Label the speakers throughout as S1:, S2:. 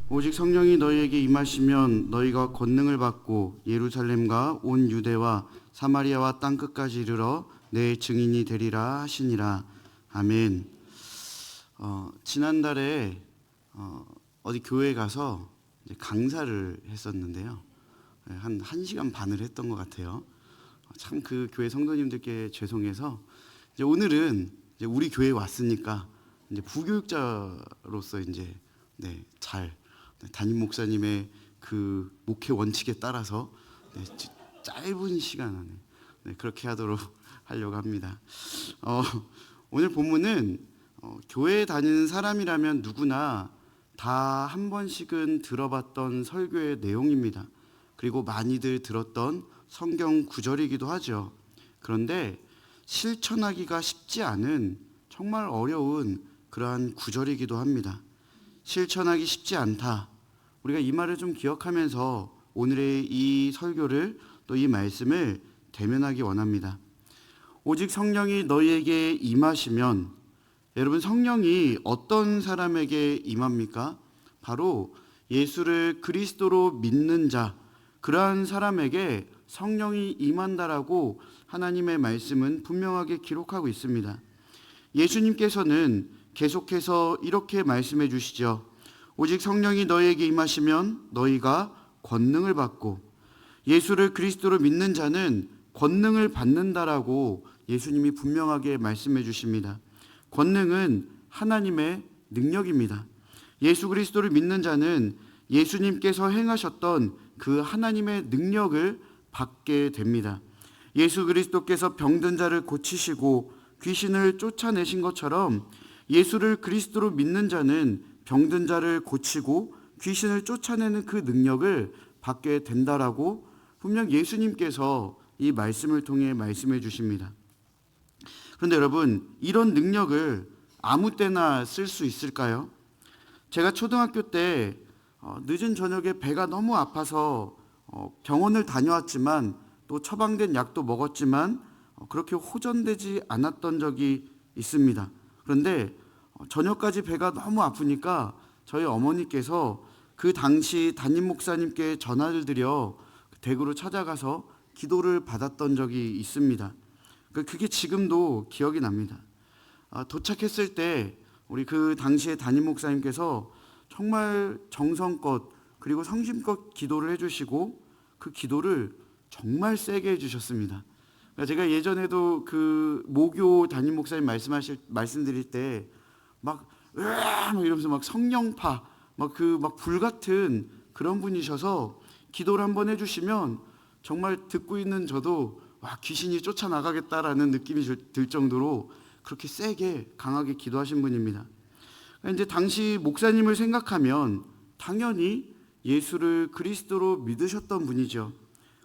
S1: 오직 성령이 너희에게 임하시면 너희가 권능을 받고 예루살렘과 온 유대와 사마리아와 땅 끝까지 이르러 내 증인이 되리라 하시니라. 아멘. 지난달에 어디 교회에 가서 이제 강사를 했었는데요. 한 1시간 반을 했던 것 같아요. 참 그 교회 성도님들께 죄송해서 이제 오늘은 이제 우리 교회에 왔으니까 이제 부교육자로서 이제 잘 담임 목사님의 그 목회 원칙에 따라서 짧은 시간 안에 그렇게 하려고 합니다. 오늘 본문은 교회에 다니는 사람이라면 누구나 다 한 번씩은 들어봤던 설교의 내용입니다. 그리고 많이들 들었던 성경 구절이기도 하죠. 그런데 실천하기가 쉽지 않은 정말 어려운 그러한 구절이기도 합니다. 실천하기 쉽지 않다. 우리가 이 말을 좀 기억하면서 오늘의 이 설교를 또 이 말씀을 대면하기 원합니다. 오직 성령이 너희에게 임하시면, 여러분 성령이 어떤 사람에게 임합니까? 바로 예수를 그리스도로 믿는 자, 그러한 사람에게 성령이 임한다라고 하나님의 말씀은 분명하게 기록하고 있습니다. 예수님께서는 계속해서 이렇게 말씀해 주시죠. 오직 성령이 너희에게 임하시면 너희가 권능을 받고, 예수를 그리스도로 믿는 자는 권능을 받는다라고 예수님이 분명하게 말씀해 주십니다. 권능은 하나님의 능력입니다. 예수 그리스도를 믿는 자는 예수님께서 행하셨던 그 하나님의 능력을 받게 됩니다. 예수 그리스도께서 병든 자를 고치시고 귀신을 쫓아내신 것처럼 예수를 그리스도로 믿는 자는 병든 자를 고치고 귀신을 쫓아내는 그 능력을 받게 된다라고 분명 예수님께서 이 말씀을 통해 말씀해 주십니다. 그런데 여러분, 이런 능력을 아무 때나 쓸 수 있을까요? 제가 초등학교 때 늦은 저녁에 배가 너무 아파서 병원을 다녀왔지만 또 처방된 약도 먹었지만 그렇게 호전되지 않았던 적이 있습니다. 그런데 저녁까지 배가 너무 아프니까 저희 어머니께서 그 당시 담임 목사님께 전화를 드려 댁으로 찾아가서 기도를 받았던 적이 있습니다. 그게 지금도 기억이 납니다. 도착했을 때 우리 그 당시에 담임 목사님께서 정말 정성껏 그리고 성심껏 기도를 해주시고 그 기도를 정말 세게 해주셨습니다. 제가 예전에도 그 모교 담임 목사님 말씀드릴 때 막 이러면서 막 성령파 막 불같은 그런 분이셔서 기도를 한번 해주시면 정말 듣고 있는 저도 와, 귀신이 쫓아나가겠다라는 느낌이 들 정도로 그렇게 세게 강하게 기도하신 분입니다. 이제 당시 목사님을 생각하면 당연히 예수를 그리스도로 믿으셨던 분이죠.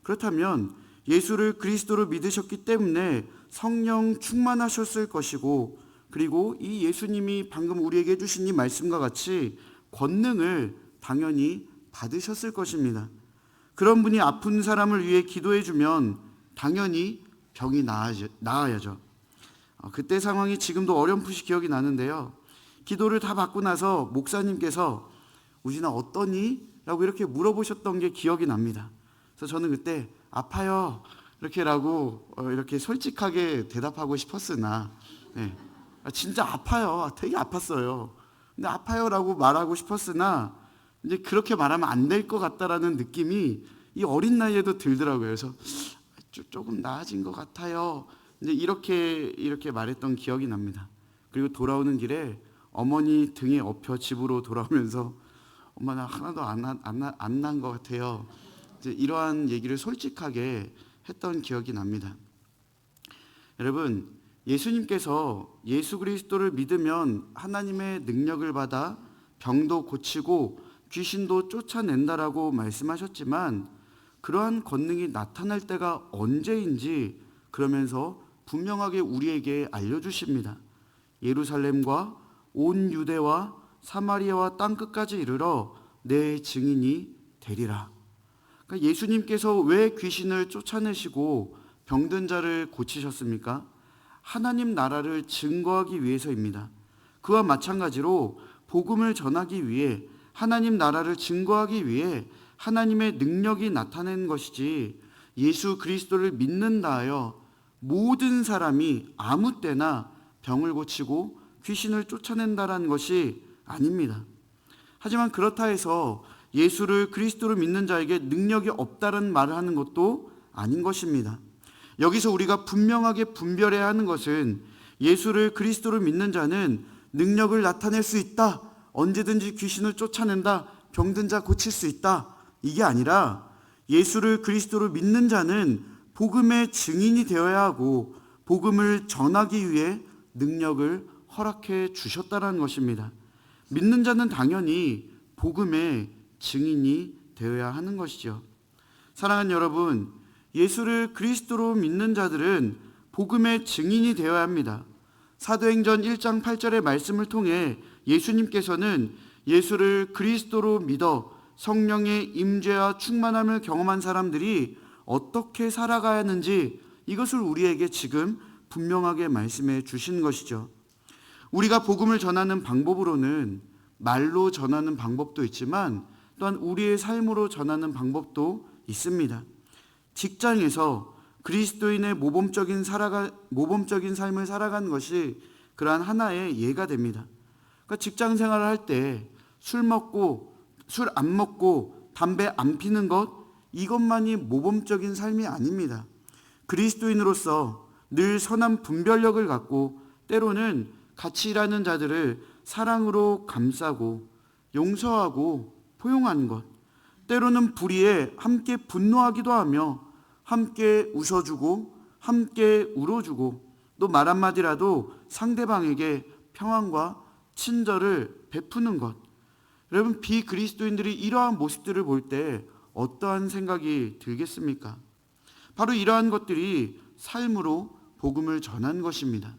S1: 그렇다면 예수를 그리스도로 믿으셨기 때문에 성령 충만하셨을 것이고, 그리고 이 예수님이 방금 우리에게 해주신 이 말씀과 같이 권능을 당연히 받으셨을 것입니다. 그런 분이 아픈 사람을 위해 기도해주면 당연히 병이 나아야죠. 그때 상황이 지금도 어렴풋이 기억이 나는데요. 기도를 다 받고 나서 목사님께서 우진아 어떠니? 라고 이렇게 물어보셨던 게 기억이 납니다. 그래서 저는 그때 아파요 이렇게 솔직하게 대답하고 싶었으나 진짜 아파요. 되게 아팠어요. 근데 아파요라고 말하고 싶었으나 이제 그렇게 말하면 안 될 것 같다라는 느낌이 이 어린 나이에도 들더라고요. 그래서 조금 나아진 것 같아요. 이제 이렇게 말했던 기억이 납니다. 그리고 돌아오는 길에 어머니 등에 엎여 집으로 돌아오면서 엄마 나 하나도 안 난 것 같아요. 이제 이러한 얘기를 솔직하게 했던 기억이 납니다. 여러분, 예수님께서 예수 그리스도를 믿으면 하나님의 능력을 받아 병도 고치고 귀신도 쫓아낸다라고 말씀하셨지만 그러한 권능이 나타날 때가 언제인지 그러면서 분명하게 우리에게 알려주십니다. 예루살렘과 온 유대와 사마리아와 땅 끝까지 이르러 내 증인이 되리라. 그러니까 예수님께서 왜 귀신을 쫓아내시고 병든 자를 고치셨습니까? 하나님 나라를 증거하기 위해서입니다. 그와 마찬가지로 복음을 전하기 위해 하나님 나라를 증거하기 위해 하나님의 능력이 나타낸 것이지, 예수 그리스도를 믿는다 하여 모든 사람이 아무 때나 병을 고치고 귀신을 쫓아낸다라는 것이 아닙니다. 하지만 그렇다 해서 예수를 그리스도로 믿는 자에게 능력이 없다는 말을 하는 것도 아닌 것입니다. 여기서 우리가 분명하게 분별해야 하는 것은, 예수를 그리스도로 믿는 자는 능력을 나타낼 수 있다, 언제든지 귀신을 쫓아낸다, 병든 자 고칠 수 있다, 이게 아니라 예수를 그리스도로 믿는 자는 복음의 증인이 되어야 하고 복음을 전하기 위해 능력을 허락해 주셨다는 것입니다. 믿는 자는 당연히 복음의 증인이 되어야 하는 것이죠. 사랑하는 여러분, 예수를 그리스도로 믿는 자들은 복음의 증인이 되어야 합니다. 사도행전 1장 8절의 말씀을 통해 예수님께서는 예수를 그리스도로 믿어 성령의 임재와 충만함을 경험한 사람들이 어떻게 살아가야 하는지, 이것을 우리에게 지금 분명하게 말씀해 주신 것이죠. 우리가 복음을 전하는 방법으로는 말로 전하는 방법도 있지만 또한 우리의 삶으로 전하는 방법도 있습니다. 직장에서 그리스도인의 모범적인 삶을 살아가는 것이 그러한 하나의 예가 됩니다. 그러니까 직장 생활을 할 때 술 안 먹고 담배 안 피는 것, 이것만이 모범적인 삶이 아닙니다. 그리스도인으로서 늘 선한 분별력을 갖고 때로는 같이 일하는 자들을 사랑으로 감싸고 용서하고 포용하는 것, 때로는 불의에 함께 분노하기도 하며 함께 웃어주고 함께 울어주고, 또 말 한마디라도 상대방에게 평안과 친절을 베푸는 것. 여러분, 비그리스도인들이 이러한 모습들을 볼 때 어떠한 생각이 들겠습니까? 바로 이러한 것들이 삶으로 복음을 전한 것입니다.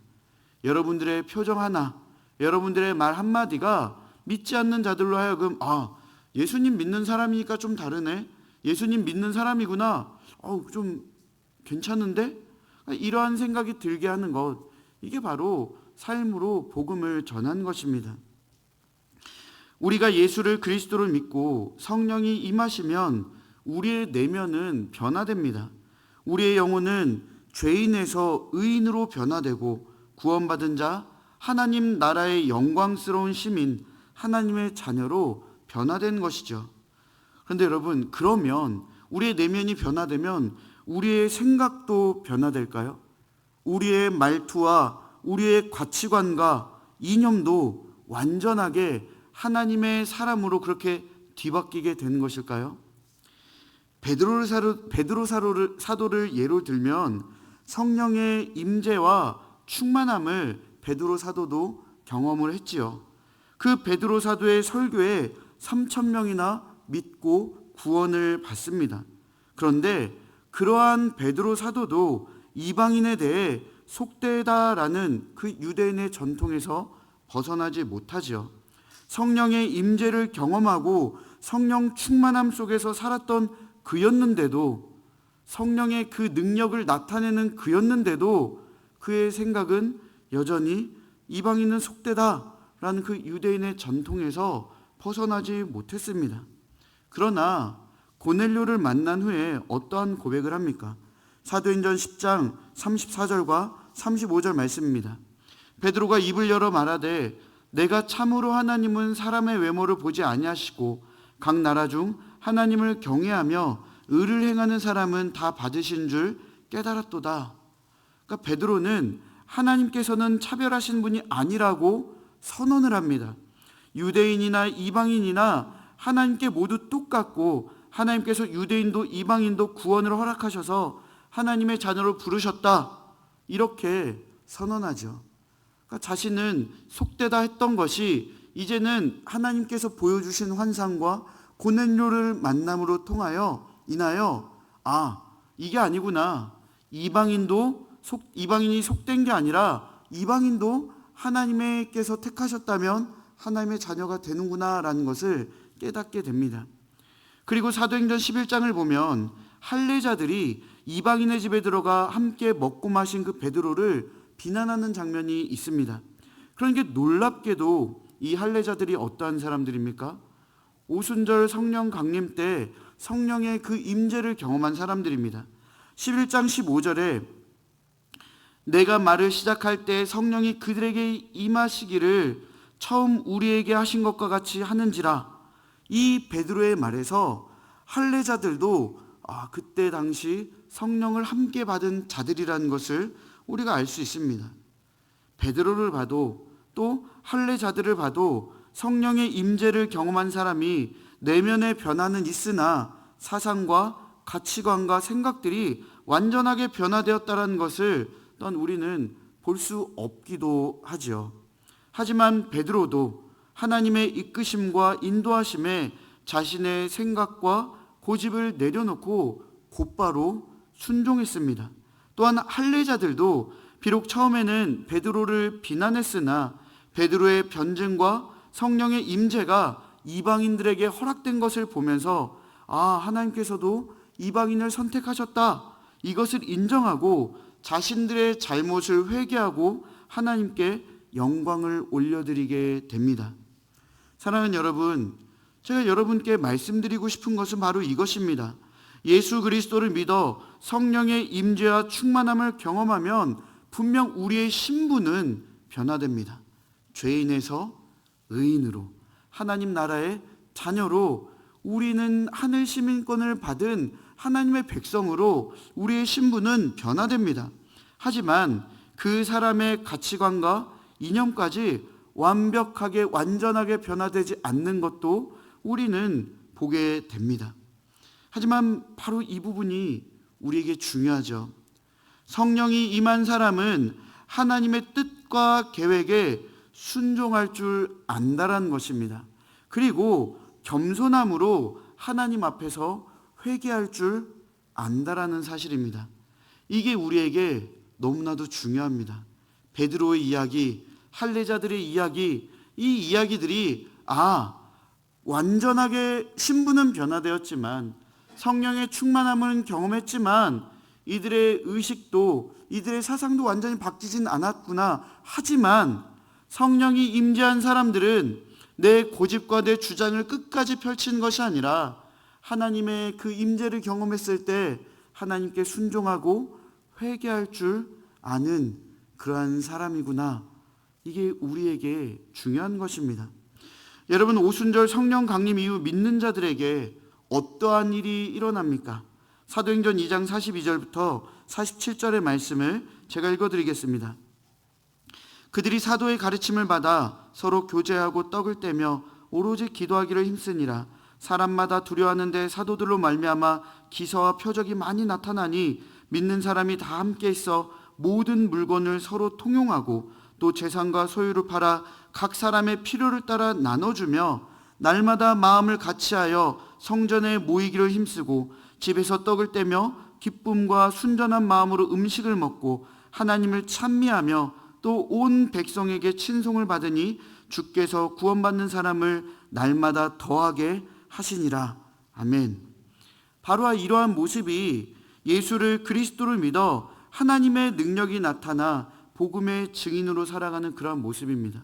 S1: 여러분들의 표정 하나, 여러분들의 말 한마디가 믿지 않는 자들로 하여금, 예수님 믿는 사람이니까 좀 다르네, 예수님 믿는 사람이구나, 좀 괜찮은데? 이러한 생각이 들게 하는 것, 이게 바로 삶으로 복음을 전한 것입니다. 우리가 예수를 그리스도로 믿고 성령이 임하시면 우리의 내면은 변화됩니다. 우리의 영혼은 죄인에서 의인으로 변화되고 구원받은 자, 하나님 나라의 영광스러운 시민, 하나님의 자녀로 변화된 것이죠. 그런데 여러분, 그러면 우리의 내면이 변화되면 우리의 생각도 변화될까요? 우리의 말투와 우리의 가치관과 이념도 완전하게 하나님의 사람으로 그렇게 뒤바뀌게 되는 것일까요? 베드로 사도를 예로 들면 성령의 임재와 충만함을 베드로 사도도 경험을 했지요. 그 베드로 사도의 설교에 3,000명이나 믿고 구원을 받습니다. 그런데 그러한 베드로 사도도 이방인에 대해 속되다라는 그 유대인의 전통에서 벗어나지 못하지요. 성령의 임재를 경험하고 성령 충만함 속에서 살았던 그였는데도, 성령의 그 능력을 나타내는 그였는데도 그의 생각은 여전히 이방인은 속되다라는 그 유대인의 전통에서 벗어나지 못했습니다. 그러나 고넬료를 만난 후에 어떠한 고백을 합니까? 사도행전 10장 34절과 35절 말씀입니다. 베드로가 입을 열어 말하되 내가 참으로 하나님은 사람의 외모를 보지 아니하시고 각 나라 중 하나님을 경외하며 의를 행하는 사람은 다 받으신 줄 깨달았도다. 그러니까 베드로는 하나님께서는 차별하신 분이 아니라고 선언을 합니다. 유대인이나 이방인이나 하나님께 모두 똑같고 하나님께서 유대인도 이방인도 구원을 허락하셔서 하나님의 자녀로 부르셨다, 이렇게 선언하죠. 그러니까 자신은 속되다 했던 것이 이제는 하나님께서 보여주신 환상과 고넬료를 만남으로 인하여 이게 아니구나, 이방인이 속된 게 아니라 이방인도 하나님께서 택하셨다면 하나님의 자녀가 되는구나라는 것을 깨닫게 됩니다. 그리고 사도행전 11장을 보면 할례자들이 이방인의 집에 들어가 함께 먹고 마신 그 베드로를 비난하는 장면이 있습니다. 그러니까 놀랍게도 이 할례자들이 어떠한 사람들입니까? 오순절 성령 강림 때 성령의 그 임재를 경험한 사람들입니다. 11장 15절에 내가 말을 시작할 때 성령이 그들에게 임하시기를 처음 우리에게 하신 것과 같이 하는지라, 이 베드로의 말에서 할례자들도 그때 당시 성령을 함께 받은 자들이라는 것을 우리가 알 수 있습니다. 베드로를 봐도 또 할례자들을 봐도 성령의 임재를 경험한 사람이 내면의 변화는 있으나 사상과 가치관과 생각들이 완전하게 변화되었다는 것을 또한 우리는 볼 수 없기도 하죠. 하지만 베드로도 하나님의 이끄심과 인도하심에 자신의 생각과 고집을 내려놓고 곧바로 순종했습니다. 또한 할례자들도 비록 처음에는 베드로를 비난했으나 베드로의 변증과 성령의 임재가 이방인들에게 허락된 것을 보면서 하나님께서도 이방인을 선택하셨다, 이것을 인정하고 자신들의 잘못을 회개하고 하나님께 영광을 올려드리게 됩니다. 사랑하는 여러분, 제가 여러분께 말씀드리고 싶은 것은 바로 이것입니다. 예수 그리스도를 믿어 성령의 임재와 충만함을 경험하면 분명 우리의 신분은 변화됩니다. 죄인에서 의인으로, 하나님 나라의 자녀로, 우리는 하늘 시민권을 받은 하나님의 백성으로 우리의 신분은 변화됩니다. 하지만 그 사람의 가치관과 이념까지 완벽하게 완전하게 변화되지 않는 것도 우리는 보게 됩니다. 하지만 바로 이 부분이 우리에게 중요하죠. 성령이 임한 사람은 하나님의 뜻과 계획에 순종할 줄 안다라는 것입니다. 그리고 겸손함으로 하나님 앞에서 회개할 줄 안다라는 사실입니다. 이게 우리에게 너무나도 중요합니다. 베드로의 이야기, 할례자들의 이야기, 이 이야기들이 완전하게 신분은 변화되었지만, 성령의 충만함은 경험했지만 이들의 의식도, 이들의 사상도 완전히 바뀌진 않았구나. 하지만 성령이 임재한 사람들은 내 고집과 내 주장을 끝까지 펼친 것이 아니라 하나님의 그 임재를 경험했을 때 하나님께 순종하고 회개할 줄 아는 그러한 사람이구나. 이게 우리에게 중요한 것입니다. 여러분, 오순절 성령 강림 이후 믿는 자들에게 어떠한 일이 일어납니까? 사도행전 2장 42절부터 47절의 말씀을 제가 읽어드리겠습니다. 그들이 사도의 가르침을 받아 서로 교제하고 떡을 떼며 오로지 기도하기를 힘쓰니라. 사람마다 두려워하는데 사도들로 말미암아 기사와 표적이 많이 나타나니 믿는 사람이 다 함께 있어 모든 물건을 서로 통용하고 또 재산과 소유를 팔아 각 사람의 필요를 따라 나눠주며 날마다 마음을 같이하여 성전에 모이기를 힘쓰고 집에서 떡을 떼며 기쁨과 순전한 마음으로 음식을 먹고 하나님을 찬미하며 또 온 백성에게 친송을 받으니 주께서 구원받는 사람을 날마다 더하게 하시니라. 아멘. 바로 이러한 모습이 예수를 그리스도를 믿어 하나님의 능력이 나타나 복음의 증인으로 살아가는 그러한 모습입니다.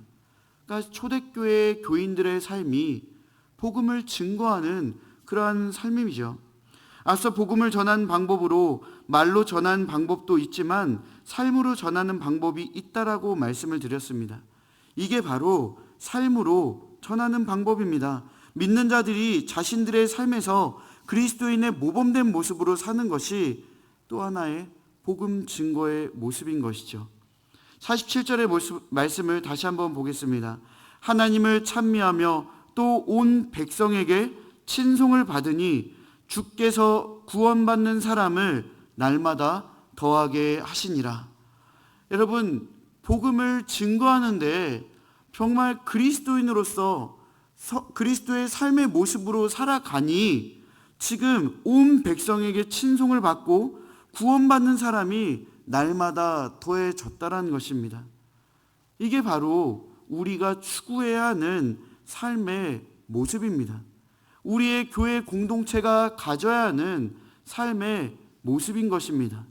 S1: 그러니까 초대교회 교인들의 삶이 복음을 증거하는 그러한 삶이죠. 앞서 복음을 전하는 방법으로 말로 전하는 방법도 있지만 삶으로 전하는 방법이 있다라고 말씀을 드렸습니다. 이게 바로 삶으로 전하는 방법입니다. 믿는 자들이 자신들의 삶에서 그리스도인의 모범된 모습으로 사는 것이 또 하나의 복음 증거의 모습인 것이죠. 47절의 말씀을 다시 한번 보겠습니다. 하나님을 찬미하며 또 온 백성에게 친송을 받으니 주께서 구원받는 사람을 날마다 더하게 하시니라. 여러분, 복음을 증거하는데 정말 그리스도인으로서 그리스도의 삶의 모습으로 살아가니 지금 온 백성에게 친송을 받고 구원받는 사람이 날마다 더해졌다는 것입니다. 이게 바로 우리가 추구해야 하는 삶의 모습입니다. 우리의 교회 공동체가 가져야 하는 삶의 모습인 것입니다.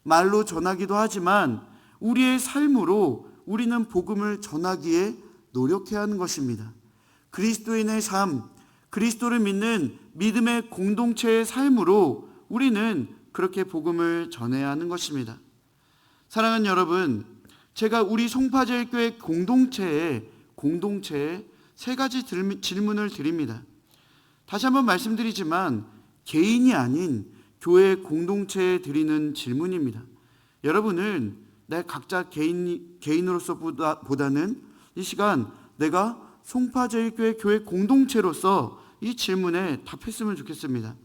S1: 말로 전하기도 하지만 우리의 삶으로 우리는 복음을 전하기에 노력해야 하는 것입니다. 그리스도인의 삶, 그리스도를 믿는 믿음의 공동체의 삶으로 우리는 그렇게 복음을 전해야 하는 것입니다. 사랑하는 여러분, 제가 우리 송파제일교회 공동체에 세 가지 질문을 드립니다. 다시 한번 말씀드리지만 개인이 아닌 교회 공동체에 드리는 질문입니다. 여러분은 내 각자 개인으로서 보다는 이 시간 내가 송파제일교회 교회 공동체로서 이 질문에 답했으면 좋겠습니다.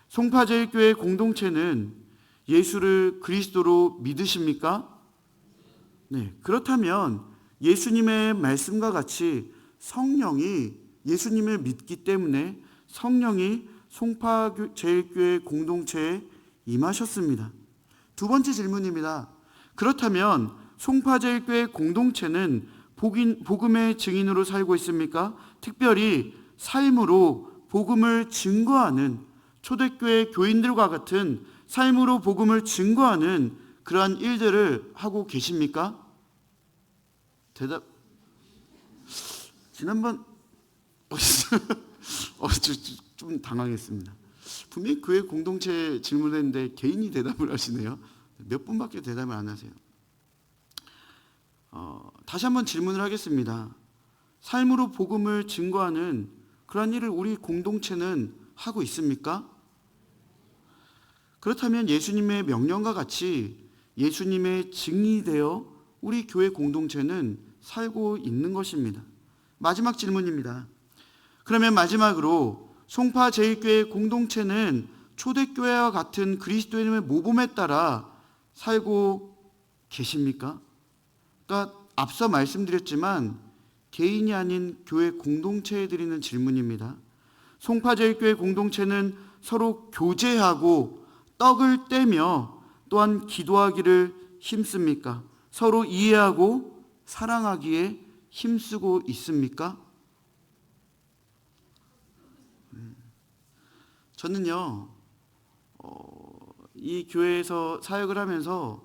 S1: 송파제일교회 공동체는 예수를 그리스도로 믿으십니까? 네, 그렇다면 예수님의 말씀과 같이 성령이 예수님을 믿기 때문에 성령이 송파제일교회 공동체에 임하셨습니다. 두 번째 질문입니다. 그렇다면 송파제일교회 공동체는 복음의 증인으로 살고 있습니까? 특별히 삶으로 복음을 증거하는 초대교회 교인들과 같은 삶으로 복음을 증거하는 그러한 일들을 하고 계십니까? 대답. 지난번 좀 당황했습니다. 분명히 교회 공동체 질문했는데 개인이 대답을 하시네요. 몇 분밖에 대답을 안 하세요. 다시 한번 질문을 하겠습니다. 삶으로 복음을 증거하는 그러한 일을 우리 공동체는 하고 있습니까? 그렇다면 예수님의 명령과 같이 예수님의 증인이 되어 우리 교회 공동체는 살고 있는 것입니다. 마지막 질문입니다. 그러면 마지막으로 송파제일교회 공동체는 초대교회와 같은 그리스도인의 모범에 따라 살고 계십니까? 그러니까 앞서 말씀드렸지만 개인이 아닌 교회 공동체에 드리는 질문입니다. 송파제일교회 공동체는 서로 교제하고 떡을 떼며 또한 기도하기를 힘씁니까? 서로 이해하고 사랑하기에 힘쓰고 있습니까? 저는요, 이 교회에서 사역을 하면서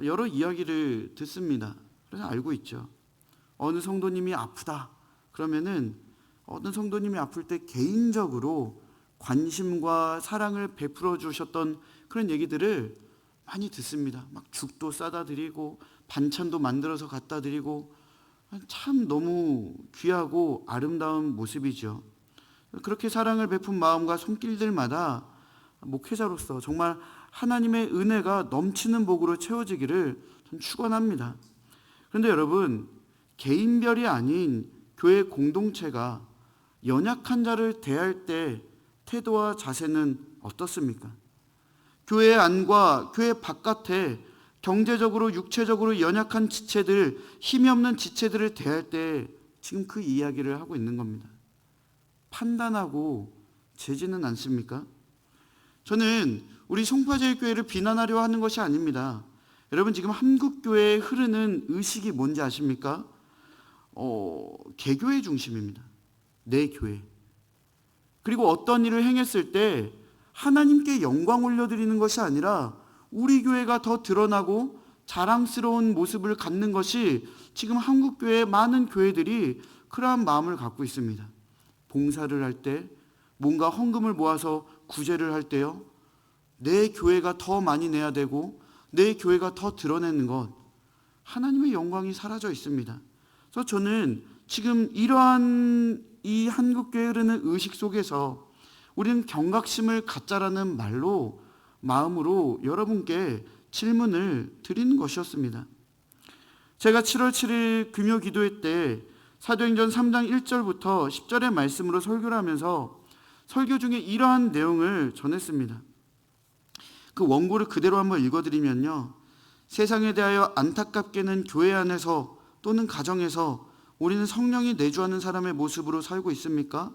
S1: 여러 이야기를 듣습니다. 그래서 알고 있죠. 어느 성도님이 아프다 그러면은 어느 성도님이 아플 때 개인적으로 관심과 사랑을 베풀어 주셨던 그런 얘기들을 많이 듣습니다. 막 죽도 싸다 드리고 반찬도 만들어서 갖다 드리고 참 너무 귀하고 아름다운 모습이죠. 그렇게 사랑을 베푼 마음과 손길들마다 목회자로서 정말 하나님의 은혜가 넘치는 복으로 채워지기를 전 축원합니다. 그런데 여러분, 개인별이 아닌 교회 공동체가 연약한 자를 대할 때 태도와 자세는 어떻습니까? 교회 안과 교회 바깥에 경제적으로 육체적으로 연약한 지체들, 힘이 없는 지체들을 대할 때 지금 그 이야기를 하고 있는 겁니다. 판단하고 제지는 않습니까? 저는 우리 송파제일교회를 비난하려 하는 것이 아닙니다. 여러분, 지금 한국교회에 흐르는 의식이 뭔지 아십니까? 개교회 중심입니다. 내 교회. 그리고 어떤 일을 행했을 때 하나님께 영광 올려드리는 것이 아니라 우리 교회가 더 드러나고 자랑스러운 모습을 갖는 것이 지금 한국교회의 많은 교회들이 그러한 마음을 갖고 있습니다. 봉사를 할 때, 뭔가 헌금을 모아서 구제를 할 때요, 내 교회가 더 많이 내야 되고 내 교회가 더 드러내는 것, 하나님의 영광이 사라져 있습니다. 그래서 저는 지금 이러한 이 한국교회에 흐르는 의식 속에서 우리는 경각심을 갖자라는 마음으로 여러분께 질문을 드리는 것이었습니다. 제가 7월 7일 금요 기도회 때 사도행전 3장 1절부터 10절의 말씀으로 설교를 하면서 설교 중에 이러한 내용을 전했습니다. 그 원고를 그대로 한번 읽어드리면요, 세상에 대하여 안타깝게는 교회 안에서 또는 가정에서 우리는 성령이 내주하는 사람의 모습으로 살고 있습니까?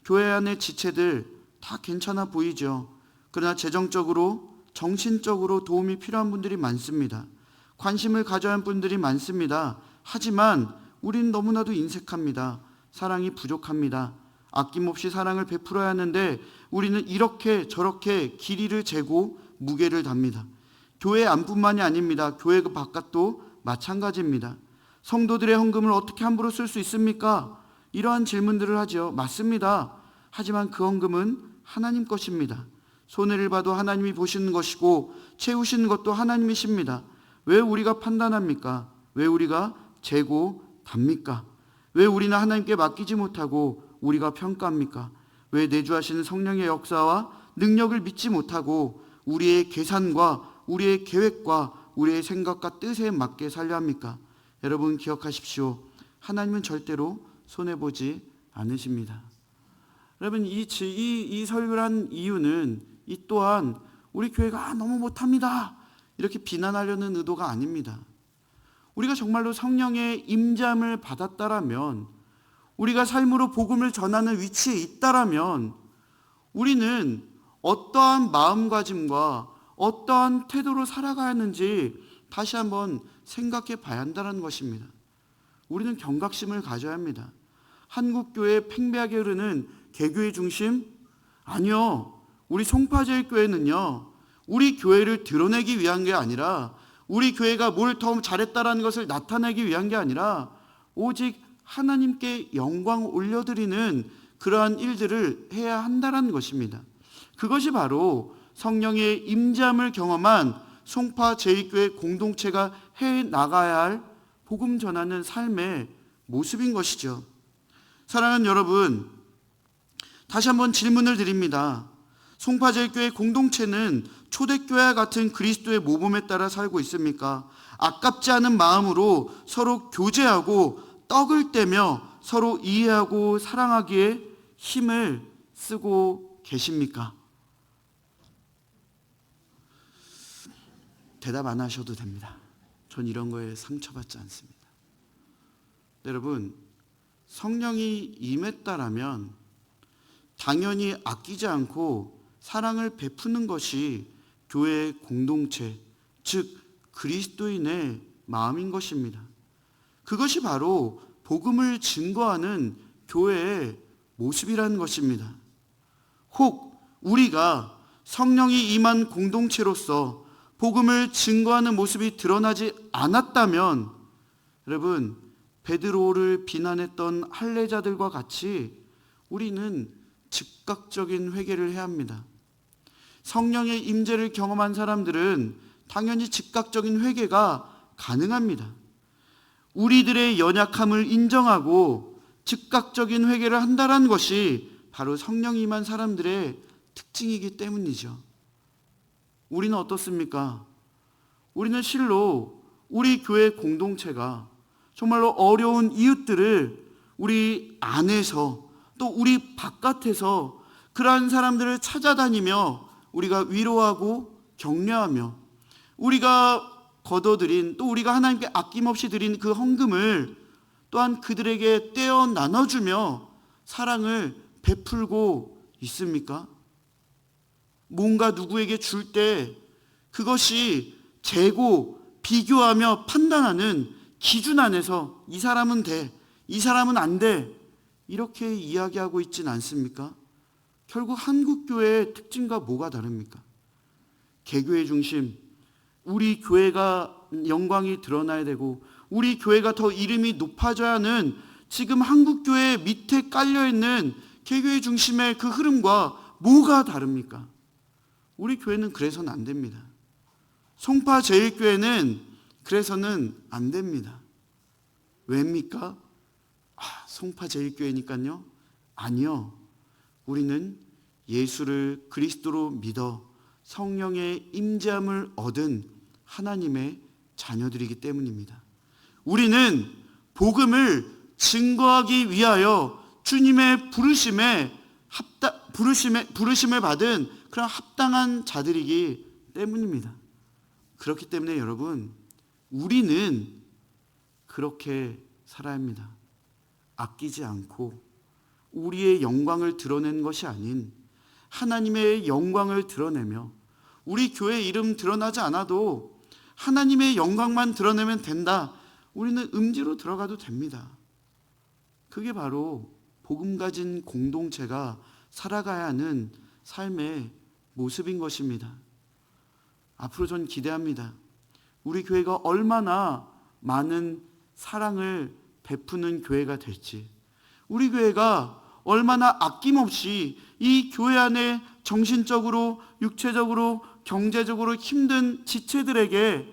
S1: 교회 안의 지체들 다 괜찮아 보이죠. 그러나 재정적으로, 정신적으로 도움이 필요한 분들이 많습니다. 관심을 가져야 하는 분들이 많습니다. 하지만 우린 너무나도 인색합니다. 사랑이 부족합니다. 아낌없이 사랑을 베풀어야 하는데 우리는 이렇게 저렇게 길이를 재고 무게를 답니다. 교회 안뿐만이 아닙니다. 교회 그 바깥도 마찬가지입니다. 성도들의 헌금을 어떻게 함부로 쓸 수 있습니까? 이러한 질문들을 하죠. 맞습니다. 하지만 그 헌금은 하나님 것입니다. 손해를 봐도 하나님이 보시는 것이고 채우시는 것도 하나님이십니다. 왜 우리가 판단합니까? 왜 우리가 재고 답니까? 왜 우리는 하나님께 맡기지 못하고 우리가 평가합니까? 왜 내주하시는 성령의 역사와 능력을 믿지 못하고 우리의 계산과 우리의 계획과 우리의 생각과 뜻에 맞게 살려 합니까? 여러분 기억하십시오. 하나님은 절대로 손해보지 않으십니다. 여러분 이 설교를 한 이유는 이 또한 우리 교회가 너무 못합니다 이렇게 비난하려는 의도가 아닙니다. 우리가 정말로 성령의 임재함을 받았다라면, 우리가 삶으로 복음을 전하는 위치에 있다라면 우리는 어떠한 마음가짐과 어떠한 태도로 살아가야 하는지 다시 한번 생각해 봐야 한다는 것입니다. 우리는 경각심을 가져야 합니다. 한국교회 팽배하게 흐르는 개교의 중심? 아니요. 우리 송파제일교회는요, 우리 교회를 드러내기 위한 게 아니라, 우리 교회가 뭘 더 잘했다라는 것을 나타내기 위한 게 아니라 오직 하나님께 영광 올려드리는 그러한 일들을 해야 한다는 것입니다. 그것이 바로 성령의 임재함을 경험한 송파제일교회 공동체가 해나가야 할 복음 전하는 삶의 모습인 것이죠. 사랑하는 여러분, 다시 한번 질문을 드립니다. 송파제일교회 공동체는 초대교회와 같은 그리스도의 모범에 따라 살고 있습니까? 아깝지 않은 마음으로 서로 교제하고 떡을 떼며 서로 이해하고 사랑하기에 힘을 쓰고 계십니까? 대답 안 하셔도 됩니다. 전 이런 거에 상처받지 않습니다. 여러분, 성령이 임했다라면 당연히 아끼지 않고 사랑을 베푸는 것이 교회의 공동체, 즉 그리스도인의 마음인 것입니다. 그것이 바로 복음을 증거하는 교회의 모습이라는 것입니다. 혹 우리가 성령이 임한 공동체로서 복음을 증거하는 모습이 드러나지 않았다면, 여러분, 베드로를 비난했던 할례자들과 같이 우리는 즉각적인 회개를 해야 합니다. 성령의 임재를 경험한 사람들은 당연히 즉각적인 회개가 가능합니다. 우리들의 연약함을 인정하고 즉각적인 회개를 한다는 것이 바로 성령이 임한 사람들의 특징이기 때문이죠. 우리는 어떻습니까? 우리는 실로 우리 교회 공동체가 정말로 어려운 이웃들을 우리 안에서 또 우리 바깥에서 그러한 사람들을 찾아다니며 우리가 위로하고 격려하며 우리가 거둬들인, 또 우리가 하나님께 아낌없이 드린 그 헌금을 또한 그들에게 떼어 나눠주며 사랑을 베풀고 있습니까? 뭔가 누구에게 줄 때 그것이 재고 비교하며 판단하는 기준 안에서 이 사람은 돼, 이 사람은 안 돼, 이렇게 이야기하고 있진 않습니까? 결국 한국교회의 특징과 뭐가 다릅니까? 개교의 중심, 우리 교회가 영광이 드러나야 되고 우리 교회가 더 이름이 높아져야 하는 지금 한국교회 밑에 깔려있는 개교의 중심의 그 흐름과 뭐가 다릅니까? 우리 교회는 그래서는 안 됩니다. 송파제일교회는 그래서는 안 됩니다. 왜입니까? 송파제일교회니까요? 아니요. 우리는 예수를 그리스도로 믿어 성령의 임재함을 얻은 하나님의 자녀들이기 때문입니다. 우리는 복음을 증거하기 위하여 주님의 부르심을 받은 그런 합당한 자들이기 때문입니다. 그렇기 때문에 여러분, 우리는 그렇게 살아야 합니다. 아끼지 않고 우리의 영광을 드러내는 것이 아닌 하나님의 영광을 드러내며, 우리 교회 이름 드러나지 않아도 하나님의 영광만 드러내면 된다, 우리는 음지로 들어가도 됩니다. 그게 바로 복음 가진 공동체가 살아가야 하는 삶의 모습인 것입니다. 앞으로 전 기대합니다. 우리 교회가 얼마나 많은 사랑을 베푸는 교회가 될지, 우리 교회가 얼마나 아낌없이 이 교회 안에 정신적으로, 육체적으로, 경제적으로 힘든 지체들에게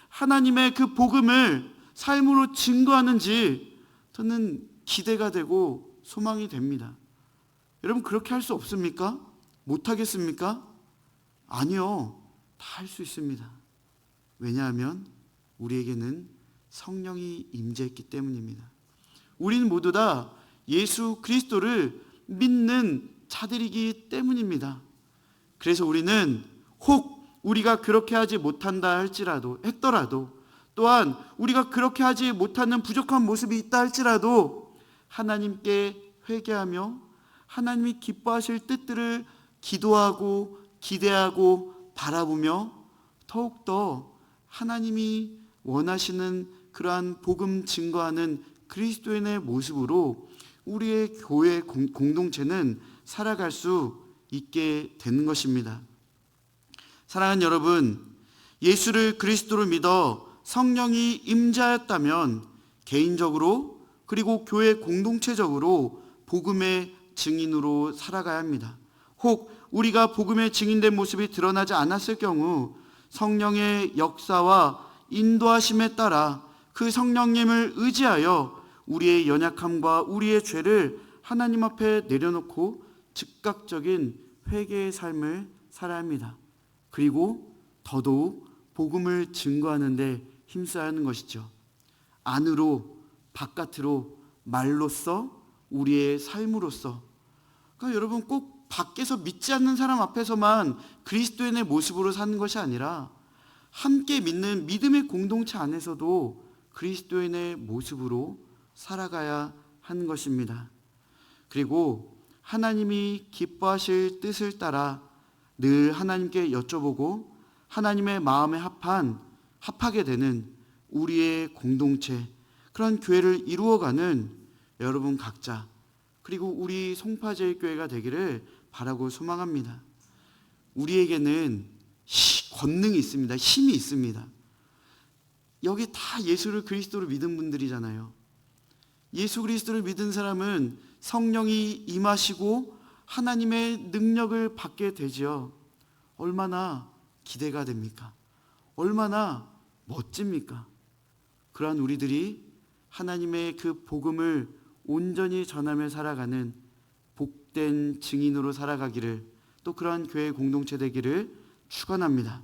S1: 하나님의 그 복음을 삶으로 증거하는지 저는 기대가 되고 소망이 됩니다. 여러분, 그렇게 할 수 없습니까? 못하겠습니까? 아니요. 다 할 수 있습니다. 왜냐하면 우리에게는 성령이 임재했기 때문입니다. 우리는 모두 다 예수 그리스도를 믿는 자들이기 때문입니다. 그래서 우리는 혹 우리가 그렇게 하지 못한다 했더라도 또한 우리가 그렇게 하지 못하는 부족한 모습이 있다 할지라도 하나님께 회개하며 하나님이 기뻐하실 뜻들을 기도하고 기대하고 바라보며 더욱더 하나님이 원하시는 그러한 복음 증거하는 그리스도인의 모습으로 우리의 교회 공동체는 살아갈 수 있게 되는 것입니다. 사랑하는 여러분, 예수를 그리스도로 믿어 성령이 임재하였다면 개인적으로 그리고 교회 공동체적으로 복음의 증인으로 살아가야 합니다. 혹 우리가 복음의 증인된 모습이 드러나지 않았을 경우 성령의 역사와 인도하심에 따라 그 성령님을 의지하여 우리의 연약함과 우리의 죄를 하나님 앞에 내려놓고 즉각적인 회개의 삶을 살아야 합니다. 그리고 더더욱 복음을 증거하는 데 힘써야 하는 것이죠. 안으로 바깥으로 말로써 우리의 삶으로써. 그러니까 여러분, 꼭 밖에서 믿지 않는 사람 앞에서만 그리스도인의 모습으로 사는 것이 아니라 함께 믿는 믿음의 공동체 안에서도 그리스도인의 모습으로 살아가야 하는 것입니다. 그리고 하나님이 기뻐하실 뜻을 따라 늘 하나님께 여쭤보고 하나님의 마음에 합하게 되는 우리의 공동체, 그런 교회를 이루어가는 여러분 각자, 그리고 우리 송파제일교회가 되기를 바라고 소망합니다. 우리에게는 권능이 있습니다. 힘이 있습니다. 여기 다 예수를 그리스도로 믿은 분들이잖아요. 예수 그리스도를 믿은 사람은 성령이 임하시고 하나님의 능력을 받게 되지요. 얼마나 기대가 됩니까? 얼마나 멋집니까? 그러한 우리들이 하나님의 그 복음을 온전히 전하며 살아가는 복된 증인으로 살아가기를, 또 그러한 교회 공동체 되기를 축원합니다.